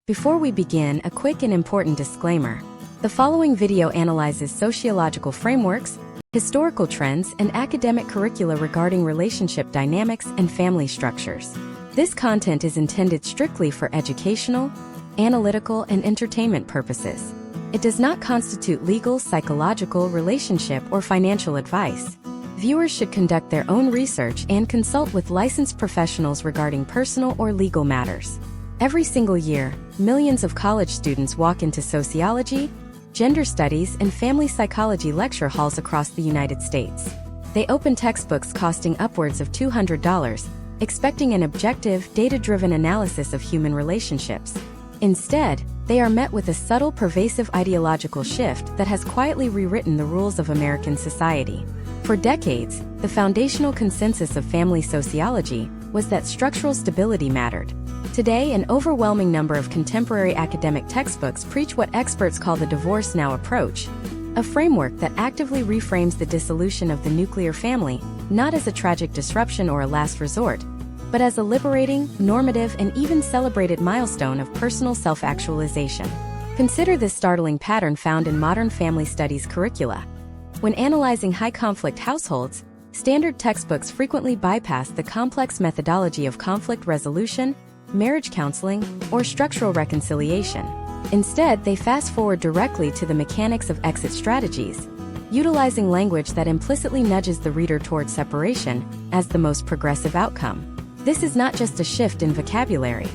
Before we begin, a quick and important disclaimer. The following video analyzes sociological frameworks, historical trends, and academic curricula regarding relationship dynamics and family structures. This content is intended strictly for educational, analytical, and entertainment purposes. It does not constitute legal, psychological, relationship, or financial advice. Viewers should conduct their own research and consult with licensed professionals regarding personal or legal matters. Every single year, millions of college students walk into sociology, gender studies, and family psychology lecture halls across the United States. They open textbooks costing upwards of $200, expecting an objective, data-driven analysis of human relationships. Instead, they are met with a subtle, pervasive ideological shift that has quietly rewritten the rules of American society. For decades, the foundational consensus of family sociology was that structural stability mattered. Today, an overwhelming number of contemporary academic textbooks preach what experts call the divorce now approach, a framework that actively reframes the dissolution of the nuclear family, not as a tragic disruption or a last resort, but as a liberating, normative, and even celebrated milestone of personal self-actualization. Consider this startling pattern found in modern family studies curricula. When analyzing high-conflict households, standard textbooks frequently bypass the complex methodology of conflict resolution, marriage counseling, or structural reconciliation. Instead, they fast-forward directly to the mechanics of exit strategies, utilizing language that implicitly nudges the reader toward separation as the most progressive outcome. This is not just a shift in vocabulary.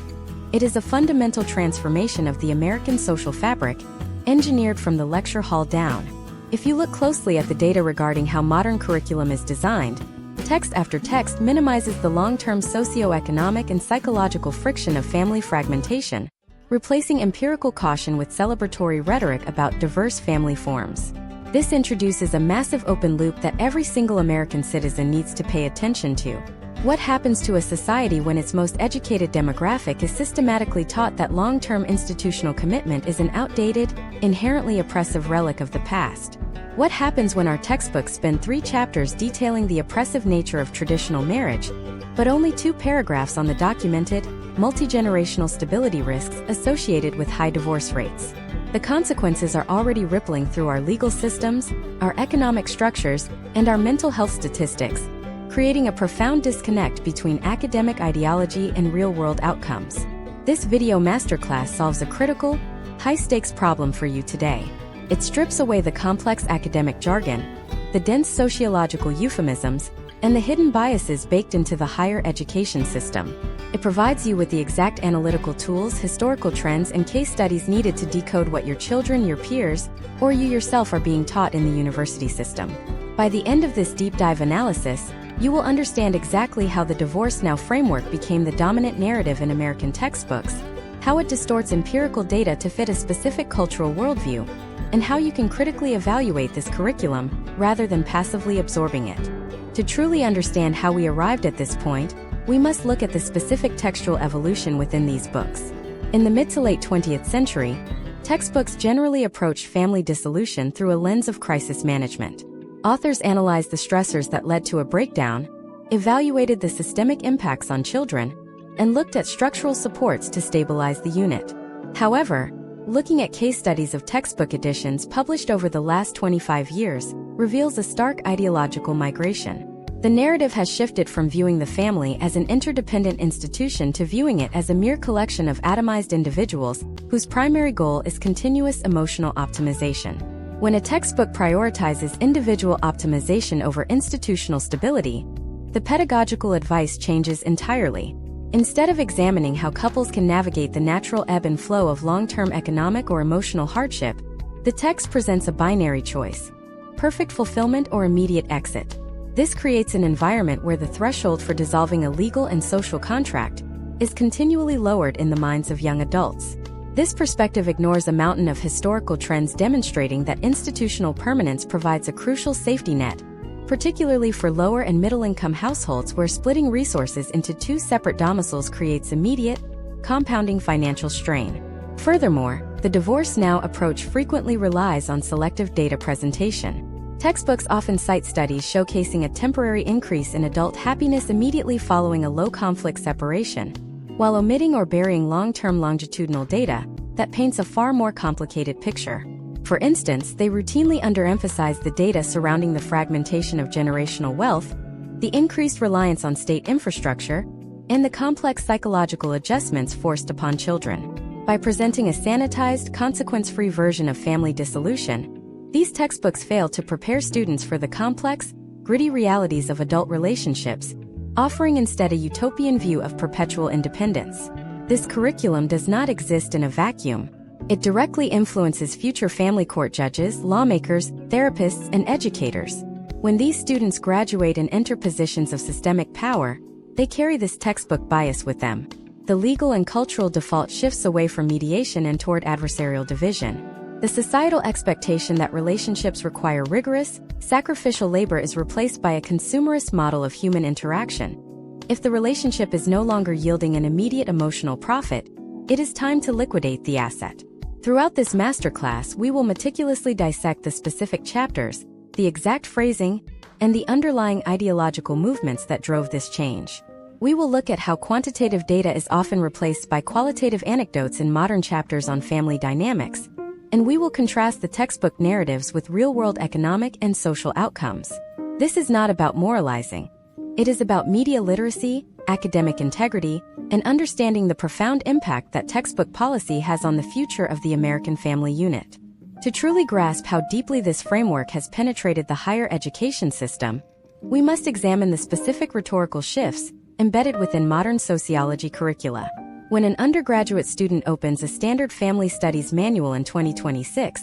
It is a fundamental transformation of the American social fabric, engineered from the lecture hall down. If you look closely at the data regarding how modern curriculum is designed, text after text minimizes the long-term socioeconomic and psychological friction of family fragmentation, replacing empirical caution with celebratory rhetoric about diverse family forms. This introduces a massive open loop that every single American citizen needs to pay attention to. What happens to a society when its most educated demographic is systematically taught that long-term institutional commitment is an outdated, inherently oppressive relic of the past? What happens when our textbooks spend 3 chapters detailing the oppressive nature of traditional marriage, but only 2 paragraphs on the documented, multi-generational stability risks associated with high divorce rates? The consequences are already rippling through our legal systems, our economic structures, and our mental health statistics, creating a profound disconnect between academic ideology and real-world outcomes. This video masterclass solves a critical, high-stakes problem for you today. It strips away the complex academic jargon, the dense sociological euphemisms, and the hidden biases baked into the higher education system. It provides you with the exact analytical tools, historical trends, and case studies needed to decode what your children, your peers, or you yourself are being taught in the university system. By the end of this deep dive analysis, you will understand exactly how the divorce now framework became the dominant narrative in American textbooks, how it distorts empirical data to fit a specific cultural worldview, and how you can critically evaluate this curriculum rather than passively absorbing it. To truly understand how we arrived at this point, we must look at the specific textual evolution within these books. In the mid to late 20th century, textbooks generally approached family dissolution through a lens of crisis management. Authors analyzed the stressors that led to a breakdown, evaluated the systemic impacts on children, and looked at structural supports to stabilize the unit. However, looking at case studies of textbook editions published over the last 25 years reveals a stark ideological migration. The narrative has shifted from viewing the family as an interdependent institution to viewing it as a mere collection of atomized individuals whose primary goal is continuous emotional optimization. When a textbook prioritizes individual optimization over institutional stability, the pedagogical advice changes entirely. Instead of examining how couples can navigate the natural ebb and flow of long-term economic or emotional hardship, the text presents a binary choice: perfect fulfillment or immediate exit. This creates an environment where the threshold for dissolving a legal and social contract is continually lowered in the minds of young adults. This perspective ignores a mountain of historical trends demonstrating that institutional permanence provides a crucial safety net, particularly for lower and middle-income households where splitting resources into 2 separate domiciles creates immediate, compounding financial strain. Furthermore, the divorce now approach frequently relies on selective data presentation. Textbooks often cite studies showcasing a temporary increase in adult happiness immediately following a low-conflict separation, while omitting or burying long-term longitudinal data that paints a far more complicated picture. For instance, they routinely underemphasize the data surrounding the fragmentation of generational wealth, the increased reliance on state infrastructure, and the complex psychological adjustments forced upon children. By presenting a sanitized, consequence-free version of family dissolution, these textbooks fail to prepare students for the complex, gritty realities of adult relationships, offering instead a utopian view of perpetual independence. This curriculum does not exist in a vacuum. It directly influences future family court judges, lawmakers, therapists, and educators. When these students graduate and enter positions of systemic power, they carry this textbook bias with them. The legal and cultural default shifts away from mediation and toward adversarial division. The societal expectation that relationships require rigorous, sacrificial labor is replaced by a consumerist model of human interaction. If the relationship is no longer yielding an immediate emotional profit, it is time to liquidate the asset. Throughout this masterclass, we will meticulously dissect the specific chapters, the exact phrasing, and the underlying ideological movements that drove this change. We will look at how quantitative data is often replaced by qualitative anecdotes in modern chapters on family dynamics, and we will contrast the textbook narratives with real-world economic and social outcomes. This is not about moralizing. It is about media literacy, academic integrity, and understanding the profound impact that textbook policy has on the future of the American family unit. To truly grasp how deeply this framework has penetrated the higher education system, we must examine the specific rhetorical shifts embedded within modern sociology curricula. When an undergraduate student opens a standard family studies manual in 2026,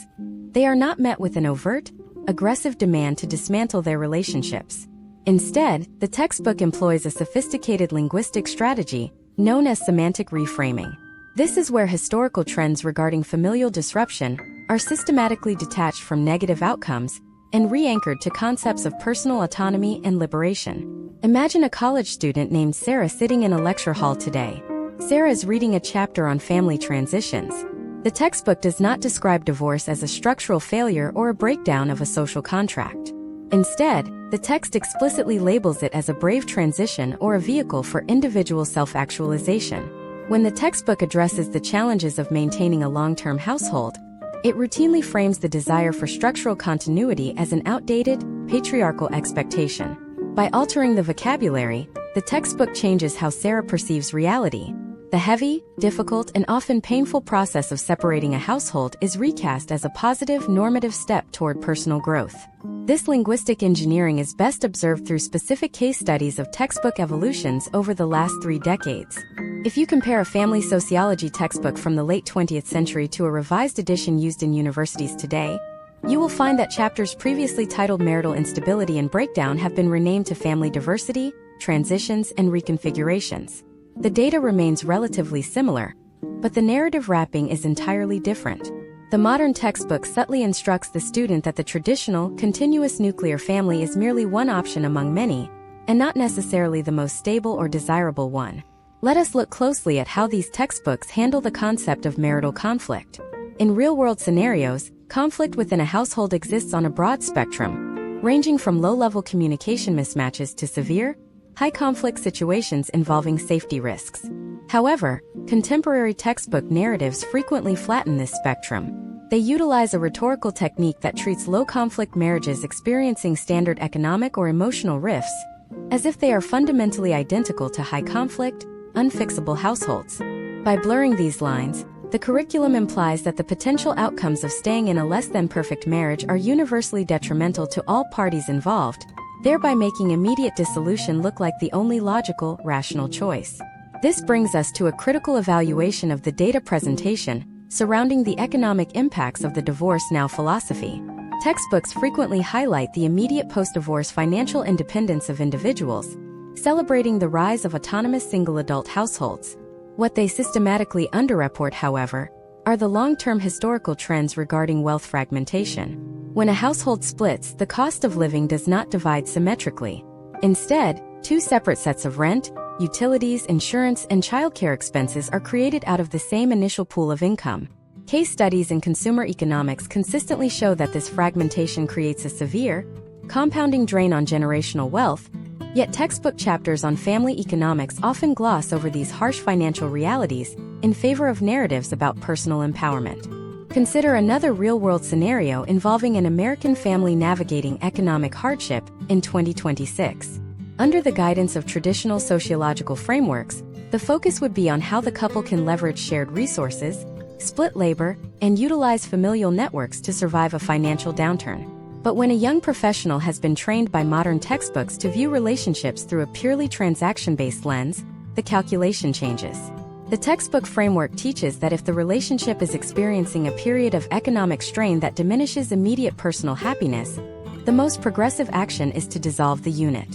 they are not met with an overt, aggressive demand to dismantle their relationships. Instead, the textbook employs a sophisticated linguistic strategy known as semantic reframing. This is where historical trends regarding familial disruption are systematically detached from negative outcomes and re-anchored to concepts of personal autonomy and liberation. Imagine a college student named Sarah sitting in a lecture hall today. Sarah is reading a chapter on family transitions. The textbook does not describe divorce as a structural failure or a breakdown of a social contract. Instead, the text explicitly labels it as a brave transition or a vehicle for individual self-actualization. When the textbook addresses the challenges of maintaining a long-term household, it routinely frames the desire for structural continuity as an outdated, patriarchal expectation. By altering the vocabulary, the textbook changes how Sarah perceives reality. The heavy, difficult, and often painful process of separating a household is recast as a positive, normative step toward personal growth. This linguistic engineering is best observed through specific case studies of textbook evolutions over the last 3 decades. If you compare a family sociology textbook from the late 20th century to a revised edition used in universities today, you will find that chapters previously titled Marital Instability and Breakdown have been renamed to Family Diversity, Transitions, and Reconfigurations. The data remains relatively similar, but the narrative wrapping is entirely different. The modern textbook subtly instructs the student that the traditional, continuous nuclear family is merely one option among many, and not necessarily the most stable or desirable one. Let us look closely at how these textbooks handle the concept of marital conflict. In real-world scenarios, conflict within a household exists on a broad spectrum, ranging from low-level communication mismatches to severe, high-conflict situations involving safety risks. However, contemporary textbook narratives frequently flatten this spectrum. They utilize a rhetorical technique that treats low-conflict marriages experiencing standard economic or emotional rifts as if they are fundamentally identical to high-conflict, unfixable households. By blurring these lines, the curriculum implies that the potential outcomes of staying in a less-than-perfect marriage are universally detrimental to all parties involved, thereby making immediate dissolution look like the only logical, rational choice. This brings us to a critical evaluation of the data presentation surrounding the economic impacts of the divorce now philosophy. Textbooks frequently highlight the immediate post-divorce financial independence of individuals, celebrating the rise of autonomous single adult households. What they systematically underreport, however, are the long-term historical trends regarding wealth fragmentation. When a household splits, the cost of living does not divide symmetrically. Instead, 2 separate sets of rent, utilities, insurance, and childcare expenses are created out of the same initial pool of income. Case studies in consumer economics consistently show that this fragmentation creates a severe, compounding drain on generational wealth, Yet textbook chapters on family economics often gloss over these harsh financial realities in favor of narratives about personal empowerment. Consider another real-world scenario involving an American family navigating economic hardship in 2026. Under the guidance of traditional sociological frameworks, the focus would be on how the couple can leverage shared resources, split labor, and utilize familial networks to survive a financial downturn. But when a young professional has been trained by modern textbooks to view relationships through a purely transaction-based lens, the calculation changes. The textbook framework teaches that if the relationship is experiencing a period of economic strain that diminishes immediate personal happiness, the most progressive action is to dissolve the unit.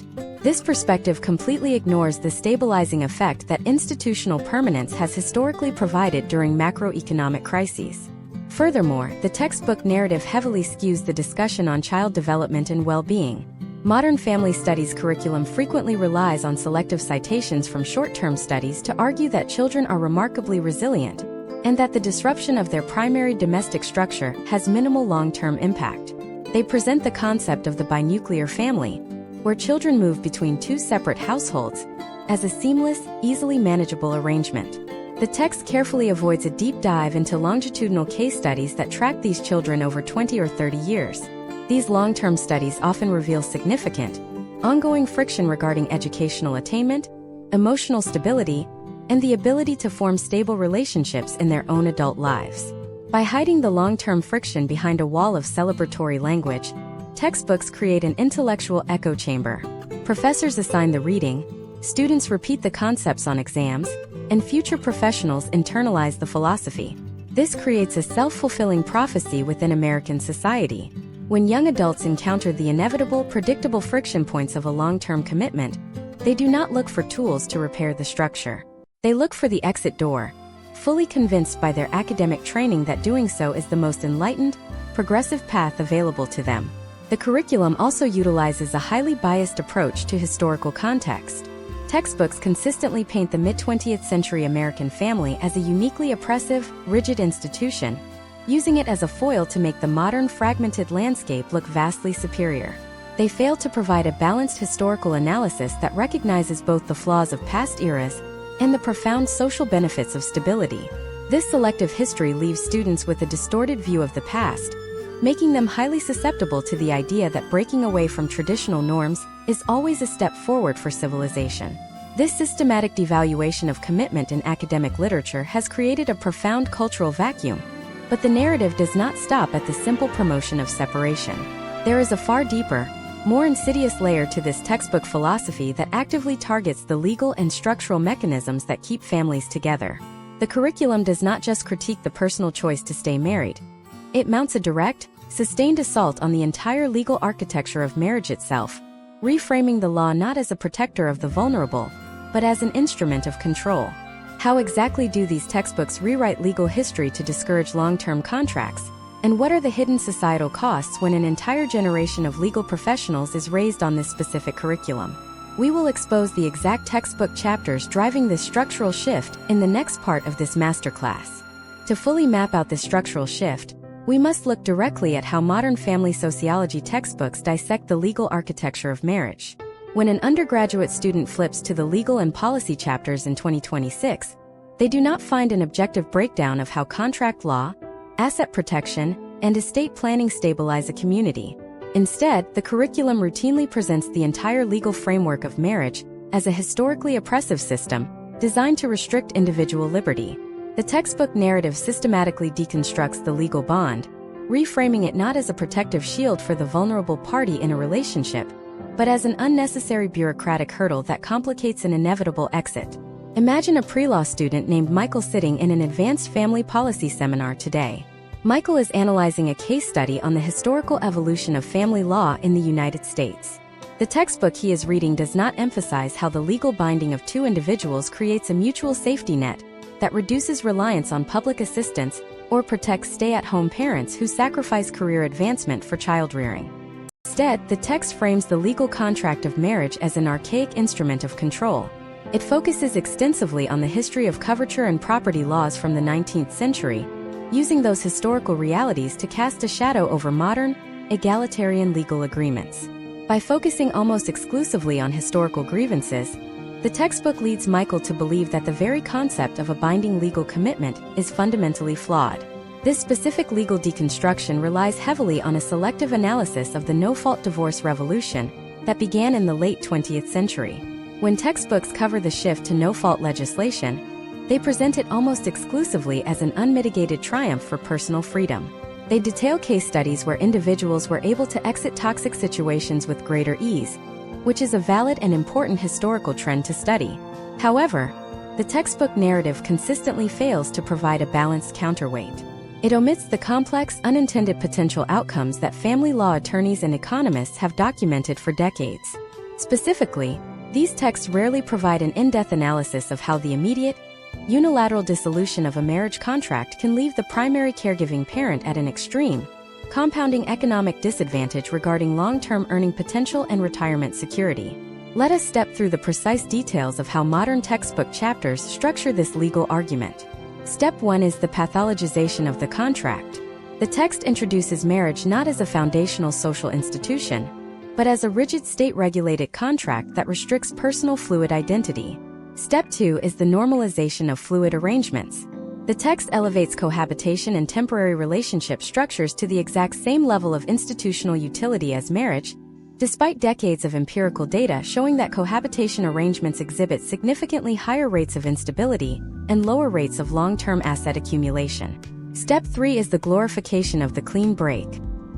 This perspective completely ignores the stabilizing effect that institutional permanence has historically provided during macroeconomic crises. Furthermore, the textbook narrative heavily skews the discussion on child development and well-being. Modern family studies curriculum frequently relies on selective citations from short-term studies to argue that children are remarkably resilient, and that the disruption of their primary domestic structure has minimal long-term impact. They present the concept of the binuclear family, where children move between two separate households, as a seamless, easily manageable arrangement. The text carefully avoids a deep dive into longitudinal case studies that track these children over 20 or 30 years. These long-term studies often reveal significant, ongoing friction regarding educational attainment, emotional stability, and the ability to form stable relationships in their own adult lives. By hiding the long-term friction behind a wall of celebratory language, textbooks create an intellectual echo chamber. Professors assign the reading, students repeat the concepts on exams, and future professionals internalize the philosophy. This creates a self-fulfilling prophecy within American society. When young adults encounter the inevitable, predictable friction points of a long-term commitment, they do not look for tools to repair the structure. They look for the exit door, fully convinced by their academic training that doing so is the most enlightened, progressive path available to them. The curriculum also utilizes a highly biased approach to historical context. Textbooks consistently paint the mid-20th century American family as a uniquely oppressive, rigid institution, using it as a foil to make the modern fragmented landscape look vastly superior. They fail to provide a balanced historical analysis that recognizes both the flaws of past eras and the profound social benefits of stability. This selective history leaves students with a distorted view of the past, making them highly susceptible to the idea that breaking away from traditional norms is always a step forward for civilization. This systematic devaluation of commitment in academic literature has created a profound cultural vacuum. But the narrative does not stop at the simple promotion of separation. There is a far deeper, more insidious layer to this textbook philosophy that actively targets the legal and structural mechanisms that keep families together. The curriculum does not just critique the personal choice to stay married. It mounts a direct, sustained assault on the entire legal architecture of marriage itself, reframing the law not as a protector of the vulnerable, but as an instrument of control. How exactly do these textbooks rewrite legal history to discourage long-term contracts? And what are the hidden societal costs when an entire generation of legal professionals is raised on this specific curriculum? We will expose the exact textbook chapters driving this structural shift in the next part of this masterclass. To fully map out this structural shift, we must look directly at how modern family sociology textbooks dissect the legal architecture of marriage. When an undergraduate student flips to the legal and policy chapters in 2026, they do not find an objective breakdown of how contract law, asset protection, and estate planning stabilize a community. Instead, the curriculum routinely presents the entire legal framework of marriage as a historically oppressive system designed to restrict individual liberty. The textbook narrative systematically deconstructs the legal bond, reframing it not as a protective shield for the vulnerable party in a relationship, but as an unnecessary bureaucratic hurdle that complicates an inevitable exit. Imagine a pre-law student named Michael sitting in an advanced family policy seminar today. Michael is analyzing a case study on the historical evolution of family law in the United States. The textbook he is reading does not emphasize how the legal binding of two individuals creates a mutual safety net that reduces reliance on public assistance or protects stay-at-home parents who sacrifice career advancement for child-rearing. Instead, the text frames the legal contract of marriage as an archaic instrument of control. It focuses extensively on the history of coverture and property laws from the 19th century, using those historical realities to cast a shadow over modern, egalitarian legal agreements. By focusing almost exclusively on historical grievances, the textbook leads Michael to believe that the very concept of a binding legal commitment is fundamentally flawed. This specific legal deconstruction relies heavily on a selective analysis of the no-fault divorce revolution that began in the late 20th century. When textbooks cover the shift to no-fault legislation, they present it almost exclusively as an unmitigated triumph for personal freedom. They detail case studies where individuals were able to exit toxic situations with greater ease, which is a valid and important historical trend to study. However, the textbook narrative consistently fails to provide a balanced counterweight. It omits the complex, unintended potential outcomes that family law attorneys and economists have documented for decades. Specifically, these texts rarely provide an in-depth analysis of how the immediate, unilateral dissolution of a marriage contract can leave the primary caregiving parent at an extreme, compounding economic disadvantage regarding long-term earning potential and retirement security. Let us step through the precise details of how modern textbook chapters structure this legal argument. Step 1 is the pathologization of the contract. The text introduces marriage not as a foundational social institution, but as a rigid state-regulated contract that restricts personal fluid identity. Step 2 is the normalization of fluid arrangements. The text elevates cohabitation and temporary relationship structures to the exact same level of institutional utility as marriage, despite decades of empirical data showing that cohabitation arrangements exhibit significantly higher rates of instability and lower rates of long-term asset accumulation. Step 3 is the glorification of the clean break.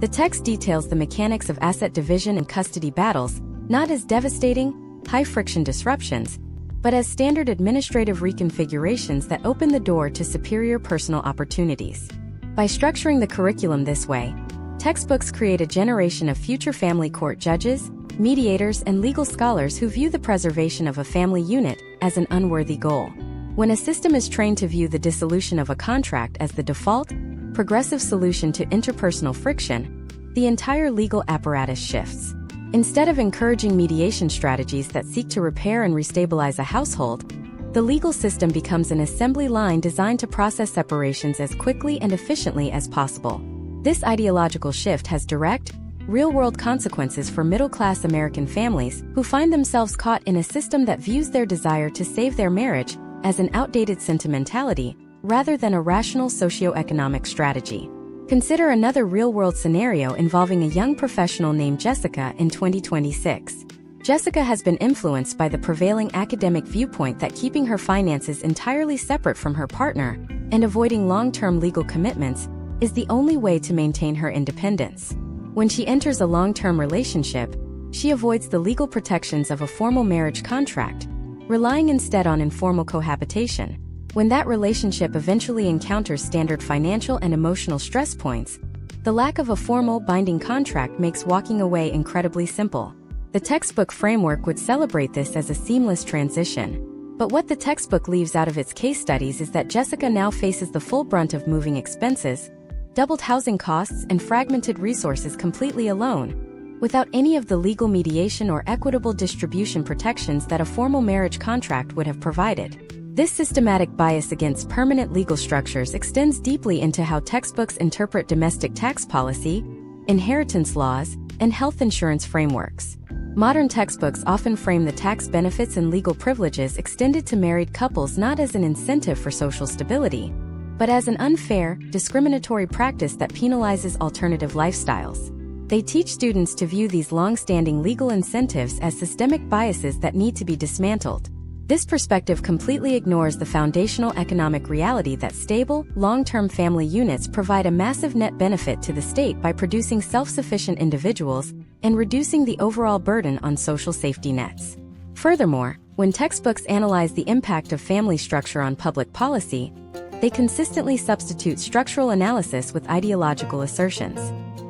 The text details the mechanics of asset division and custody battles, not as devastating, high-friction disruptions, but as standard administrative reconfigurations that open the door to superior personal opportunities. By structuring the curriculum this way, textbooks create a generation of future family court judges, mediators, and legal scholars who view the preservation of a family unit as an unworthy goal. When a system is trained to view the dissolution of a contract as the default, progressive solution to interpersonal friction, the entire legal apparatus shifts. Instead of encouraging mediation strategies that seek to repair and restabilize a household, the legal system becomes an assembly line designed to process separations as quickly and efficiently as possible. This ideological shift has direct, real-world consequences for middle-class American families who find themselves caught in a system that views their desire to save their marriage as an outdated sentimentality rather than a rational socioeconomic strategy. Consider another real-world scenario involving a young professional named Jessica in 2026. Jessica has been influenced by the prevailing academic viewpoint that keeping her finances entirely separate from her partner and avoiding long-term legal commitments is the only way to maintain her independence. When she enters a long-term relationship, she avoids the legal protections of a formal marriage contract, relying instead on informal cohabitation. When that relationship eventually encounters standard financial and emotional stress points, the lack of a formal, binding contract makes walking away incredibly simple. The textbook framework would celebrate this as a seamless transition. But what the textbook leaves out of its case studies is that Jessica now faces the full brunt of moving expenses, doubled housing costs, and fragmented resources completely alone, without any of the legal mediation or equitable distribution protections that a formal marriage contract would have provided. This systematic bias against permanent legal structures extends deeply into how textbooks interpret domestic tax policy, inheritance laws, and health insurance frameworks. Modern textbooks often frame the tax benefits and legal privileges extended to married couples not as an incentive for social stability, but as an unfair, discriminatory practice that penalizes alternative lifestyles. They teach students to view these long-standing legal incentives as systemic biases that need to be dismantled. This perspective completely ignores the foundational economic reality that stable, long-term family units provide a massive net benefit to the state by producing self-sufficient individuals and reducing the overall burden on social safety nets. Furthermore, when textbooks analyze the impact of family structure on public policy, they consistently substitute structural analysis with ideological assertions.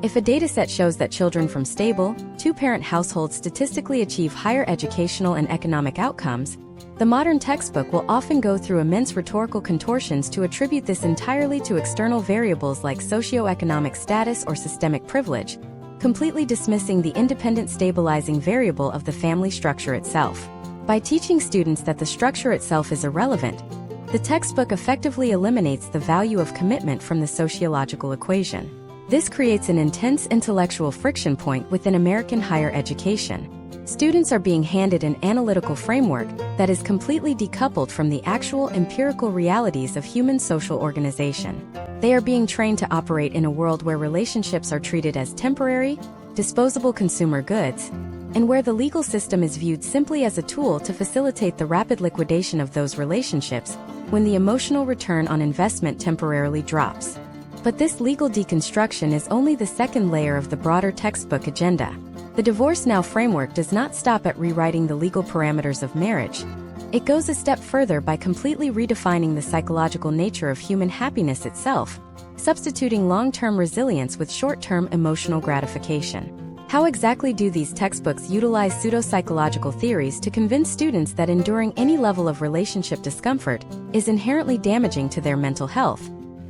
If a dataset shows that children from stable, two-parent households statistically achieve higher educational and economic outcomes, the modern textbook will often go through immense rhetorical contortions to attribute this entirely to external variables like socioeconomic status or systemic privilege, completely dismissing the independent stabilizing variable of the family structure itself. By teaching students that the structure itself is irrelevant, the textbook effectively eliminates the value of commitment from the sociological equation. This creates an intense intellectual friction point within American higher education. Students are being handed an analytical framework that is completely decoupled from the actual empirical realities of human social organization. They are being trained to operate in a world where relationships are treated as temporary, disposable consumer goods, and where the legal system is viewed simply as a tool to facilitate the rapid liquidation of those relationships when the emotional return on investment temporarily drops. But this legal deconstruction is only the second layer of the broader textbook agenda. The Divorce Now framework does not stop at rewriting the legal parameters of marriage. It goes a step further by completely redefining the psychological nature of human happiness itself, substituting long-term resilience with short-term emotional gratification. How exactly do these textbooks utilize pseudo-psychological theories to convince students that enduring any level of relationship discomfort is inherently damaging to their mental health?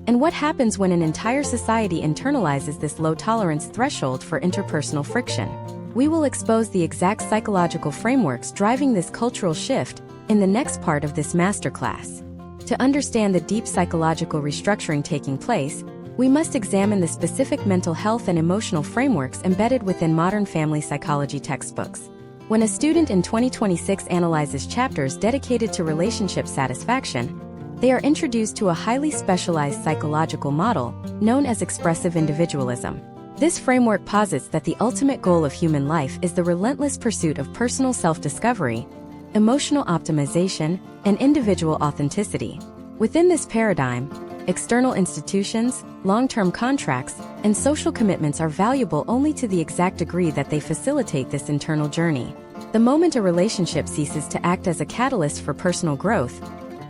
And what happens when an entire society internalizes this low-tolerance threshold for interpersonal friction? We will expose the exact psychological frameworks driving this cultural shift in the next part of this masterclass. To understand the deep psychological restructuring taking place, we must examine the specific mental health and emotional frameworks embedded within modern family psychology textbooks. When a student in 2026 analyzes chapters dedicated to relationship satisfaction, they are introduced to a highly specialized psychological model known as expressive individualism. This framework posits that the ultimate goal of human life is the relentless pursuit of personal self-discovery, emotional optimization, and individual authenticity. Within this paradigm, external institutions, long-term contracts, and social commitments are valuable only to the exact degree that they facilitate this internal journey. The moment a relationship ceases to act as a catalyst for personal growth,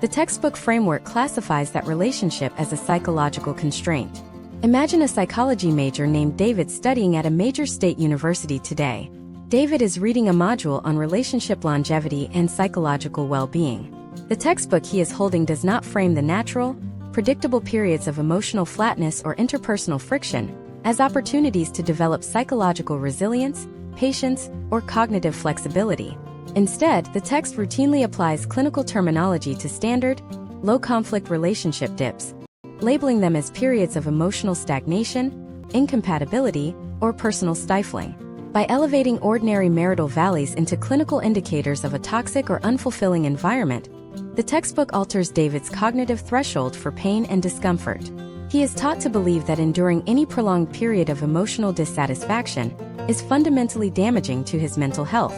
the textbook framework classifies that relationship as a psychological constraint. Imagine a psychology major named David studying at a major state university today. David is reading a module on relationship longevity and psychological well-being. The textbook he is holding does not frame the natural, predictable periods of emotional flatness or interpersonal friction as opportunities to develop psychological resilience, patience, or cognitive flexibility. Instead, the text routinely applies clinical terminology to standard, low-conflict relationship dips, labeling them as periods of emotional stagnation, incompatibility, or personal stifling. By elevating ordinary marital valleys into clinical indicators of a toxic or unfulfilling environment, the textbook alters David's cognitive threshold for pain and discomfort. He is taught to believe that enduring any prolonged period of emotional dissatisfaction is fundamentally damaging to his mental health.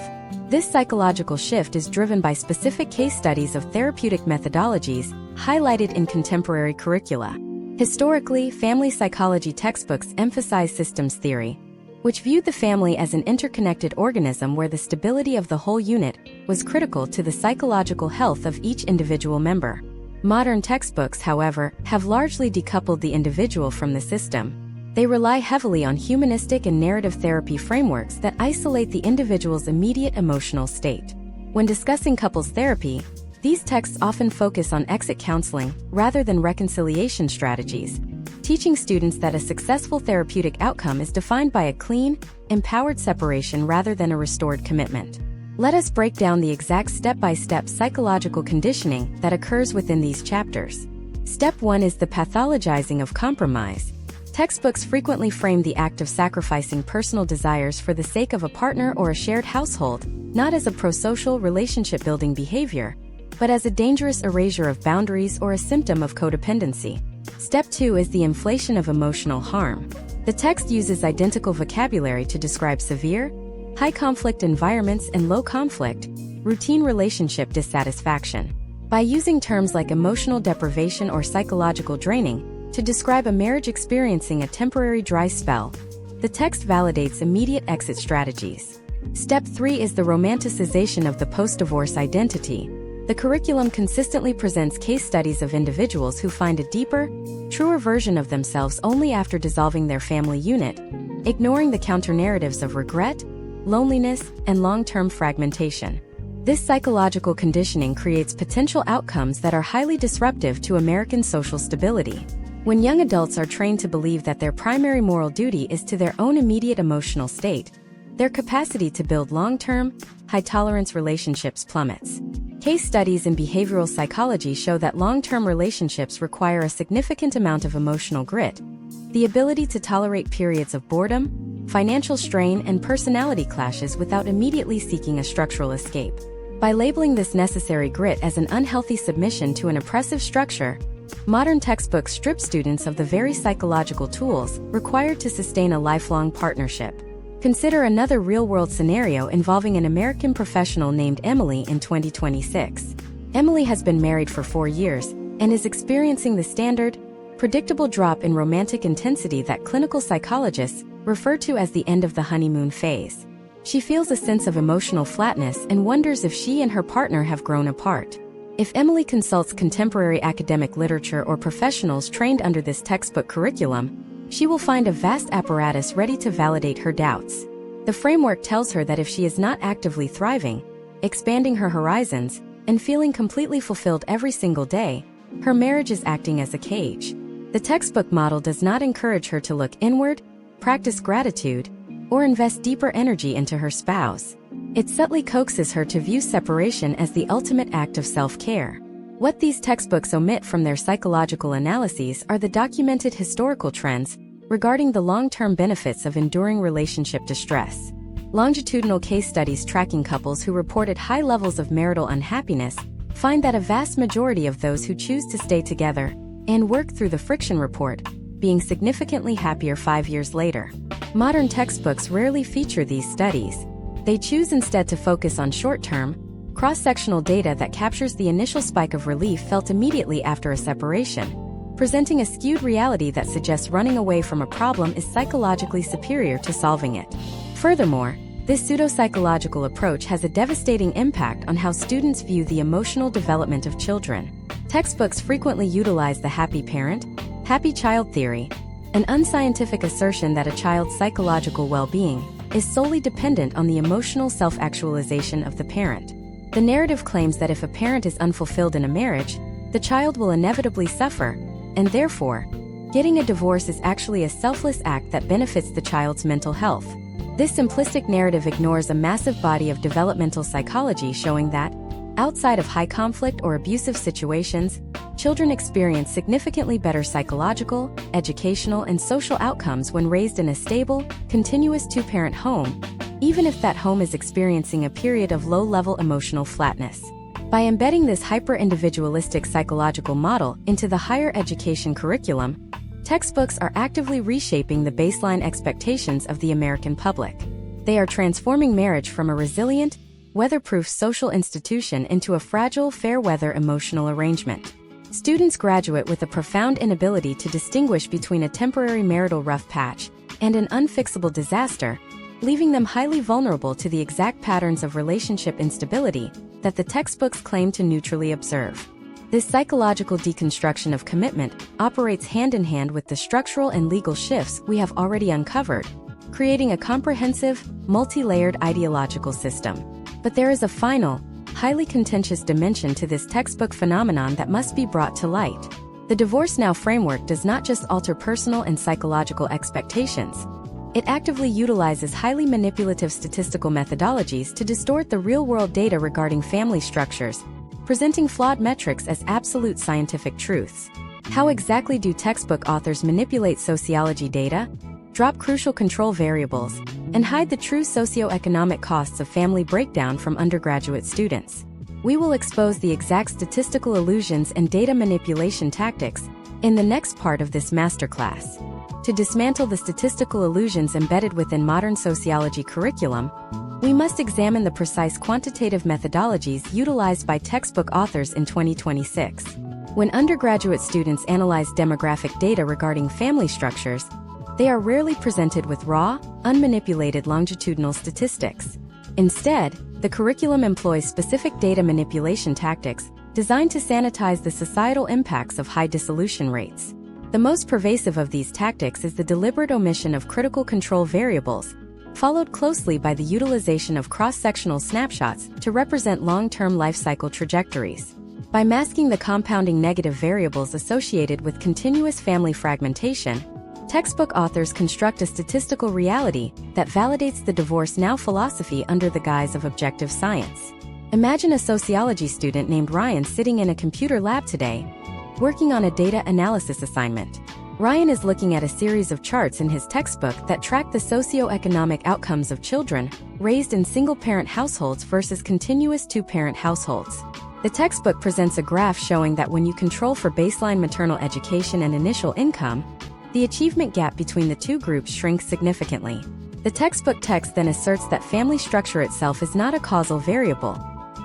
This psychological shift is driven by specific case studies of therapeutic methodologies highlighted in contemporary curricula. Historically, family psychology textbooks emphasize systems theory, which viewed the family as an interconnected organism where the stability of the whole unit was critical to the psychological health of each individual member. Modern textbooks, however, have largely decoupled the individual from the system. They rely heavily on humanistic and narrative therapy frameworks that isolate the individual's immediate emotional state. When discussing couples therapy, these texts often focus on exit counseling rather than reconciliation strategies, teaching students that a successful therapeutic outcome is defined by a clean, empowered separation rather than a restored commitment. Let us break down the exact step-by-step psychological conditioning that occurs within these chapters. Step 1 is the pathologizing of compromise. Textbooks frequently frame the act of sacrificing personal desires for the sake of a partner or a shared household, not as a prosocial relationship-building behavior, but as a dangerous erasure of boundaries or a symptom of codependency. Step 2 is the inflation of emotional harm. The text uses identical vocabulary to describe severe, high-conflict environments and low-conflict, routine relationship dissatisfaction. By using terms like emotional deprivation or psychological draining to describe a marriage experiencing a temporary dry spell, the text validates immediate exit strategies. Step 3 is the romanticization of the post-divorce identity. The curriculum consistently presents case studies of individuals who find a deeper, truer version of themselves only after dissolving their family unit, ignoring the counter-narratives of regret, loneliness, and long-term fragmentation. This psychological conditioning creates potential outcomes that are highly disruptive to American social stability. When young adults are trained to believe that their primary moral duty is to their own immediate emotional state, their capacity to build long-term, high-tolerance relationships plummets. Case studies in behavioral psychology show that long-term relationships require a significant amount of emotional grit, the ability to tolerate periods of boredom, financial strain, and personality clashes without immediately seeking a structural escape. By labeling this necessary grit as an unhealthy submission to an oppressive structure, modern textbooks strip students of the very psychological tools required to sustain a lifelong partnership. Consider another real-world scenario involving an American professional named Emily in 2026. Emily has been married for 4 years and is experiencing the standard, predictable drop in romantic intensity that clinical psychologists refer to as the end of the honeymoon phase. She feels a sense of emotional flatness and wonders if she and her partner have grown apart. If Emily consults contemporary academic literature or professionals trained under this textbook curriculum, she will find a vast apparatus ready to validate her doubts. The framework tells her that if she is not actively thriving, expanding her horizons, and feeling completely fulfilled every single day, her marriage is acting as a cage. The textbook model does not encourage her to look inward, practice gratitude, or invest deeper energy into her spouse. It subtly coaxes her to view separation as the ultimate act of self-care. What these textbooks omit from their psychological analyses are the documented historical trends regarding the long-term benefits of enduring relationship distress. Longitudinal case studies tracking couples who reported high levels of marital unhappiness find that a vast majority of those who choose to stay together and work through the friction report being significantly happier 5 years later. Modern textbooks rarely feature these studies. They choose instead to focus on short-term, cross-sectional data that captures the initial spike of relief felt immediately after a separation, presenting a skewed reality that suggests running away from a problem is psychologically superior to solving it. Furthermore, this pseudo-psychological approach has a devastating impact on how students view the emotional development of children. Textbooks frequently utilize the happy parent, happy child theory, an unscientific assertion that a child's psychological well-being is solely dependent on the emotional self-actualization of the parent. The narrative claims that if a parent is unfulfilled in a marriage, the child will inevitably suffer, and therefore, getting a divorce is actually a selfless act that benefits the child's mental health. This simplistic narrative ignores a massive body of developmental psychology showing that, outside of high conflict or abusive situations, children experience significantly better psychological, educational, and social outcomes when raised in a stable, continuous two-parent home, even if that home is experiencing a period of low-level emotional flatness. By embedding this hyper-individualistic psychological model into the higher education curriculum, textbooks are actively reshaping the baseline expectations of the American public. They are transforming marriage from a resilient, weatherproof social institution into a fragile, fair-weather emotional arrangement. Students graduate with a profound inability to distinguish between a temporary marital rough patch and an unfixable disaster, leaving them highly vulnerable to the exact patterns of relationship instability that the textbooks claim to neutrally observe. This psychological deconstruction of commitment operates hand-in-hand with the structural and legal shifts we have already uncovered, creating a comprehensive, multi-layered ideological system. But there is a final, highly contentious dimension to this textbook phenomenon that must be brought to light. The Divorce Now framework does not just alter personal and psychological expectations. It actively utilizes highly manipulative statistical methodologies to distort the real-world data regarding family structures, presenting flawed metrics as absolute scientific truths. How exactly do textbook authors manipulate sociology data, drop crucial control variables, and hide the true socioeconomic costs of family breakdown from undergraduate students? We will expose the exact statistical illusions and data manipulation tactics in the next part of this masterclass. To dismantle the statistical illusions embedded within modern sociology curriculum, we must examine the precise quantitative methodologies utilized by textbook authors in 2026. When undergraduate students analyze demographic data regarding family structures, they are rarely presented with raw, unmanipulated longitudinal statistics. Instead, the curriculum employs specific data manipulation tactics designed to sanitize the societal impacts of high dissolution rates. The most pervasive of these tactics is the deliberate omission of critical control variables, followed closely by the utilization of cross-sectional snapshots to represent long-term life cycle trajectories. By masking the compounding negative variables associated with continuous family fragmentation, textbook authors construct a statistical reality that validates the Divorce Now philosophy under the guise of objective science. Imagine a sociology student named Ryan sitting in a computer lab today, working on a data analysis assignment. Ryan is looking at a series of charts in his textbook that track the socioeconomic outcomes of children raised in single-parent households versus continuous two-parent households. The textbook presents a graph showing that when you control for baseline maternal education and initial income, the achievement gap between the two groups shrinks significantly. The textbook text then asserts that family structure itself is not a causal variable,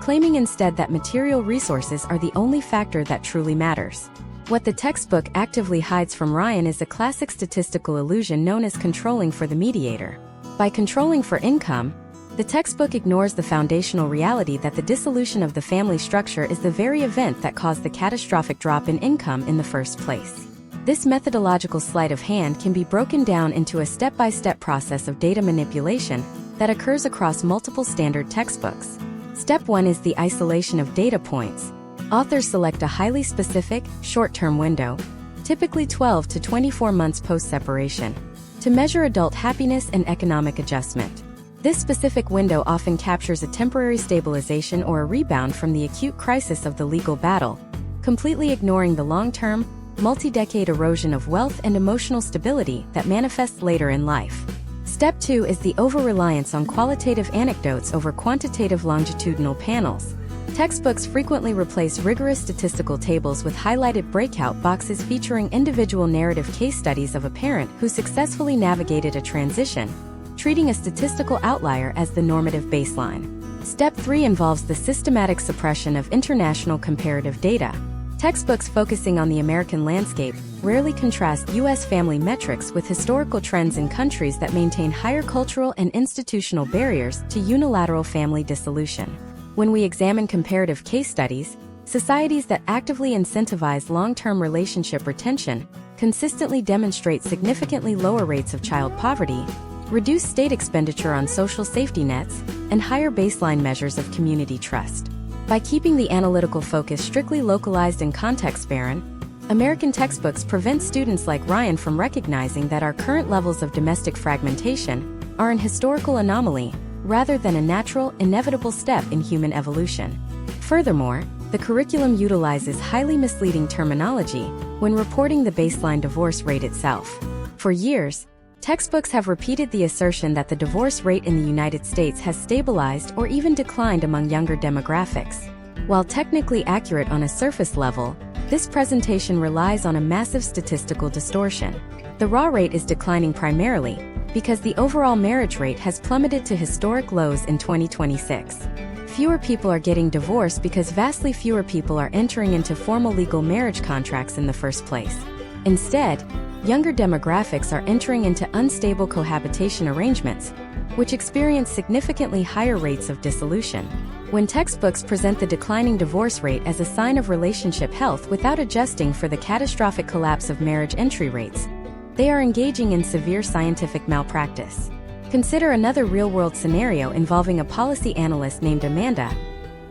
claiming instead that material resources are the only factor that truly matters. What the textbook actively hides from Ryan is a classic statistical illusion known as controlling for the mediator. By controlling for income, the textbook ignores the foundational reality that the dissolution of the family structure is the very event that caused the catastrophic drop in income in the first place. This methodological sleight of hand can be broken down into a step-by-step process of data manipulation that occurs across multiple standard textbooks. Step 1 is the isolation of data points. Authors select a highly specific, short-term window, typically 12 to 24 months post-separation, to measure adult happiness and economic adjustment. This specific window often captures a temporary stabilization or a rebound from the acute crisis of the legal battle, completely ignoring the long-term, multi-decade erosion of wealth and emotional stability that manifests later in life. Step 2 is the over-reliance on qualitative anecdotes over quantitative longitudinal panels. Textbooks frequently replace rigorous statistical tables with highlighted breakout boxes featuring individual narrative case studies of a parent who successfully navigated a transition, treating a statistical outlier as the normative baseline. Step 3 involves the systematic suppression of international comparative data. Textbooks focusing on the American landscape rarely contrast U.S. family metrics with historical trends in countries that maintain higher cultural and institutional barriers to unilateral family dissolution. When we examine comparative case studies, societies that actively incentivize long-term relationship retention consistently demonstrate significantly lower rates of child poverty, reduced state expenditure on social safety nets, and higher baseline measures of community trust. By keeping the analytical focus strictly localized and context-barren, American textbooks prevent students like Ryan from recognizing that our current levels of domestic fragmentation are an historical anomaly rather than a natural, inevitable step in human evolution. Furthermore, the curriculum utilizes highly misleading terminology when reporting the baseline divorce rate itself. For years, textbooks have repeated the assertion that the divorce rate in the United States has stabilized or even declined among younger demographics. While technically accurate on a surface level, this presentation relies on a massive statistical distortion. The raw rate is declining primarily because the overall marriage rate has plummeted to historic lows in 2026. Fewer people are getting divorced because vastly fewer people are entering into formal legal marriage contracts in the first place. Instead, younger demographics are entering into unstable cohabitation arrangements, which experience significantly higher rates of dissolution. When textbooks present the declining divorce rate as a sign of relationship health without adjusting for the catastrophic collapse of marriage entry rates, they are engaging in severe scientific malpractice. Consider another real-world scenario involving a policy analyst named Amanda,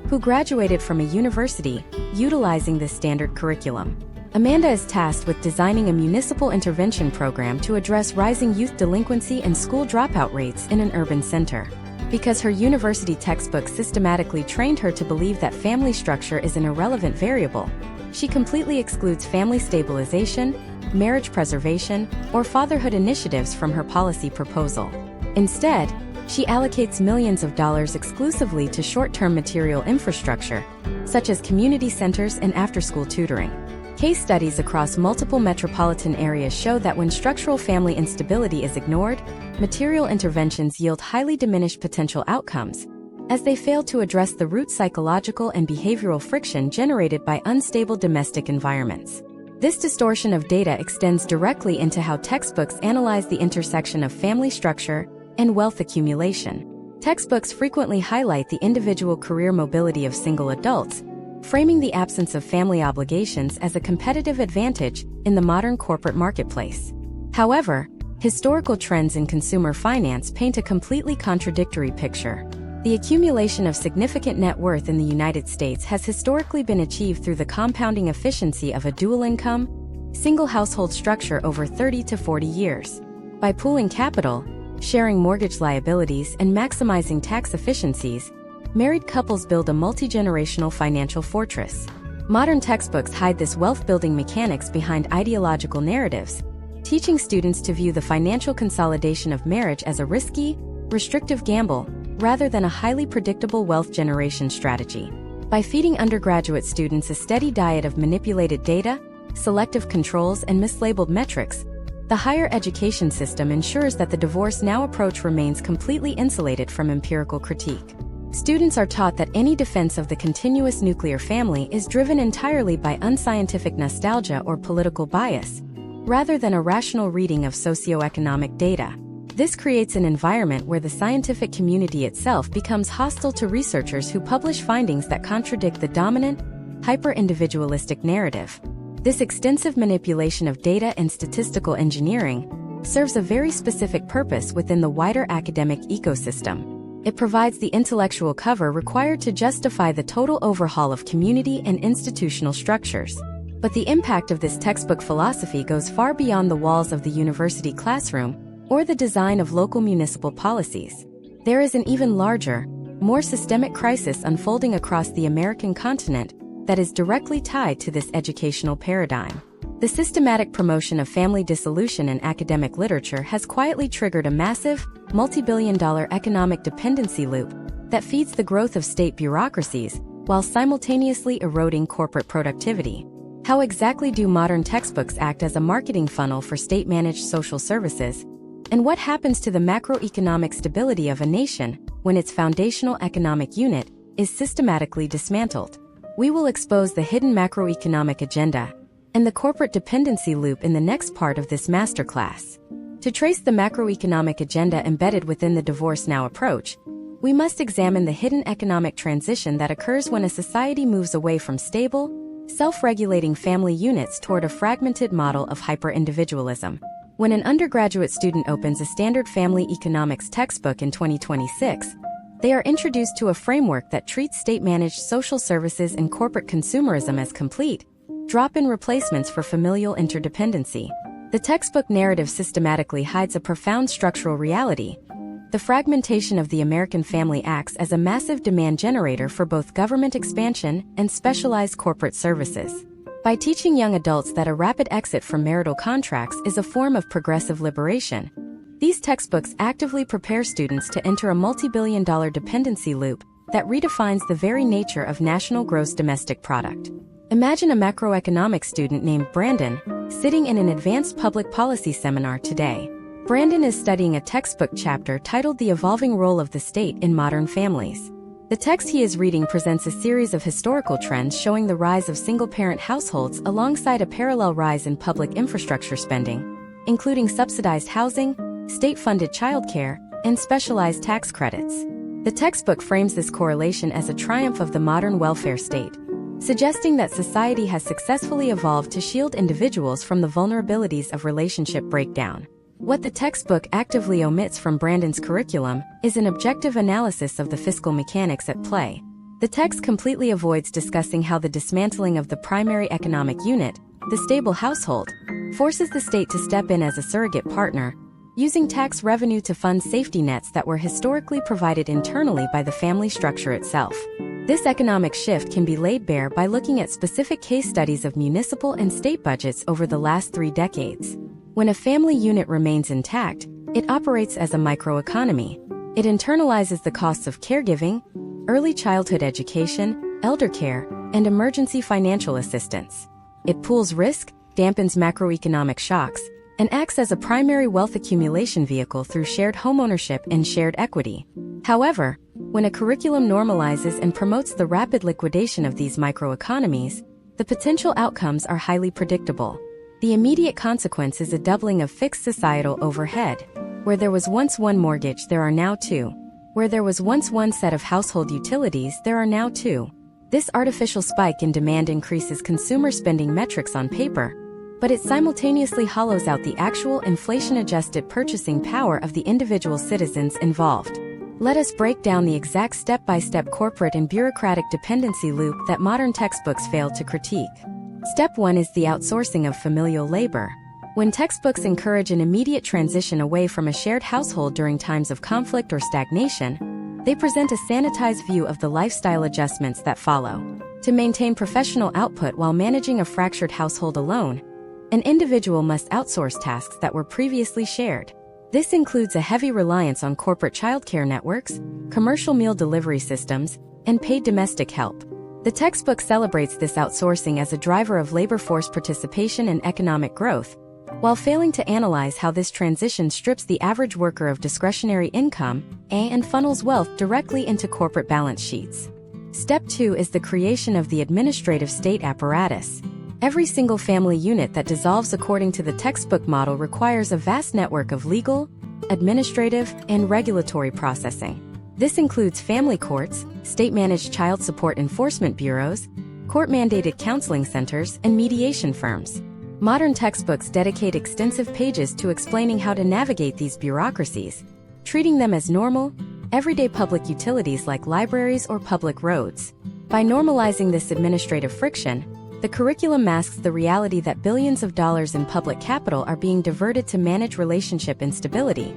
who graduated from a university utilizing this standard curriculum. Amanda is tasked with designing a municipal intervention program to address rising youth delinquency and school dropout rates in an urban center. Because her university textbook systematically trained her to believe that family structure is an irrelevant variable, she completely excludes family stabilization, marriage preservation, or fatherhood initiatives from her policy proposal. Instead, she allocates millions of dollars exclusively to short-term material infrastructure, such as community centers and after-school tutoring. Case studies across multiple metropolitan areas show that when structural family instability is ignored, material interventions yield highly diminished potential outcomes, as they fail to address the root psychological and behavioral friction generated by unstable domestic environments. This distortion of data extends directly into how textbooks analyze the intersection of family structure and wealth accumulation. Textbooks frequently highlight the individual career mobility of single adults, framing the absence of family obligations as a competitive advantage in the modern corporate marketplace. However, historical trends in consumer finance paint a completely contradictory picture. The accumulation of significant net worth in the United States has historically been achieved through the compounding efficiency of a dual-income, single household structure over 30 to 40 years. By pooling capital, sharing mortgage liabilities, and maximizing tax efficiencies, married couples build a multi-generational financial fortress. Modern textbooks hide this wealth-building mechanics behind ideological narratives, teaching students to view the financial consolidation of marriage as a risky, restrictive gamble, rather than a highly predictable wealth generation strategy. By feeding undergraduate students a steady diet of manipulated data, selective controls, and mislabeled metrics, the higher education system ensures that the divorce now approach remains completely insulated from empirical critique. Students are taught that any defense of the continuous nuclear family is driven entirely by unscientific nostalgia or political bias, rather than a rational reading of socioeconomic data. This creates an environment where the scientific community itself becomes hostile to researchers who publish findings that contradict the dominant, hyper-individualistic narrative. This extensive manipulation of data and statistical engineering serves a very specific purpose within the wider academic ecosystem. It provides the intellectual cover required to justify the total overhaul of community and institutional structures. But the impact of this textbook philosophy goes far beyond the walls of the university classroom or the design of local municipal policies. There is an even larger, more systemic crisis unfolding across the American continent that is directly tied to this educational paradigm. The systematic promotion of family dissolution in academic literature has quietly triggered a massive, multi-billion-dollar economic dependency loop that feeds the growth of state bureaucracies while simultaneously eroding corporate productivity. How exactly do modern textbooks act as a marketing funnel for state-managed social services? And what happens to the macroeconomic stability of a nation when its foundational economic unit is systematically dismantled? We will expose the hidden macroeconomic agenda and the corporate dependency loop in the next part of this masterclass. To trace the macroeconomic agenda embedded within the divorce now approach, we must examine the hidden economic transition that occurs when a society moves away from stable, self-regulating family units toward a fragmented model of hyper-individualism. When an undergraduate student opens a standard family economics textbook in 2026, they are introduced to a framework that treats state-managed social services and corporate consumerism as complete, drop-in replacements for familial interdependency. The textbook narrative systematically hides a profound structural reality. The fragmentation of the American family acts as a massive demand generator for both government expansion and specialized corporate services. By teaching young adults that a rapid exit from marital contracts is a form of progressive liberation, these textbooks actively prepare students to enter a multi-billion-dollar dependency loop that redefines the very nature of national gross domestic product. Imagine a macroeconomics student named Brandon sitting in an advanced public policy seminar today. Brandon is studying a textbook chapter titled The Evolving Role of the State in Modern Families. The text he is reading presents a series of historical trends showing the rise of single-parent households alongside a parallel rise in public infrastructure spending, including subsidized housing, state-funded childcare, and specialized tax credits. The textbook frames this correlation as a triumph of the modern welfare state, suggesting that society has successfully evolved to shield individuals from the vulnerabilities of relationship breakdown. What the textbook actively omits from Brandon's curriculum is an objective analysis of the fiscal mechanics at play. The text completely avoids discussing how the dismantling of the primary economic unit, the stable household, forces the state to step in as a surrogate partner, using tax revenue to fund safety nets that were historically provided internally by the family structure itself. This economic shift can be laid bare by looking at specific case studies of municipal and state budgets over the last 3 decades. When a family unit remains intact, it operates as a microeconomy. It internalizes the costs of caregiving, early childhood education, elder care, and emergency financial assistance. It pools risk, dampens macroeconomic shocks, and acts as a primary wealth accumulation vehicle through shared homeownership and shared equity. However, when a curriculum normalizes and promotes the rapid liquidation of these microeconomies, the potential outcomes are highly predictable. The immediate consequence is a doubling of fixed societal overhead. Where there was once one mortgage, there are now 2. Where there was once one set of household utilities, there are now 2. This artificial spike in demand increases consumer spending metrics on paper, but it simultaneously hollows out the actual inflation-adjusted purchasing power of the individual citizens involved. Let us break down the exact step-by-step corporate and bureaucratic dependency loop that modern textbooks fail to critique. Step 1 is the outsourcing of familial labor. When textbooks encourage an immediate transition away from a shared household during times of conflict or stagnation, they present a sanitized view of the lifestyle adjustments that follow. To maintain professional output while managing a fractured household alone, An individual must outsource tasks that were previously shared. This includes a heavy reliance on corporate childcare networks, commercial meal delivery systems, and paid domestic help. The textbook celebrates this outsourcing as a driver of labor force participation and economic growth, while failing to analyze how this transition strips the average worker of discretionary income and funnels wealth directly into corporate balance sheets. Step 2 is the creation of the administrative state apparatus. Every single family unit that dissolves according to the textbook model requires a vast network of legal, administrative, and regulatory processing. This includes family courts, state-managed child support enforcement bureaus, court-mandated counseling centers, and mediation firms. Modern textbooks dedicate extensive pages to explaining how to navigate these bureaucracies, treating them as normal, everyday public utilities like libraries or public roads. By normalizing this administrative friction, the curriculum masks the reality that billions of dollars in public capital are being diverted to manage relationship instability,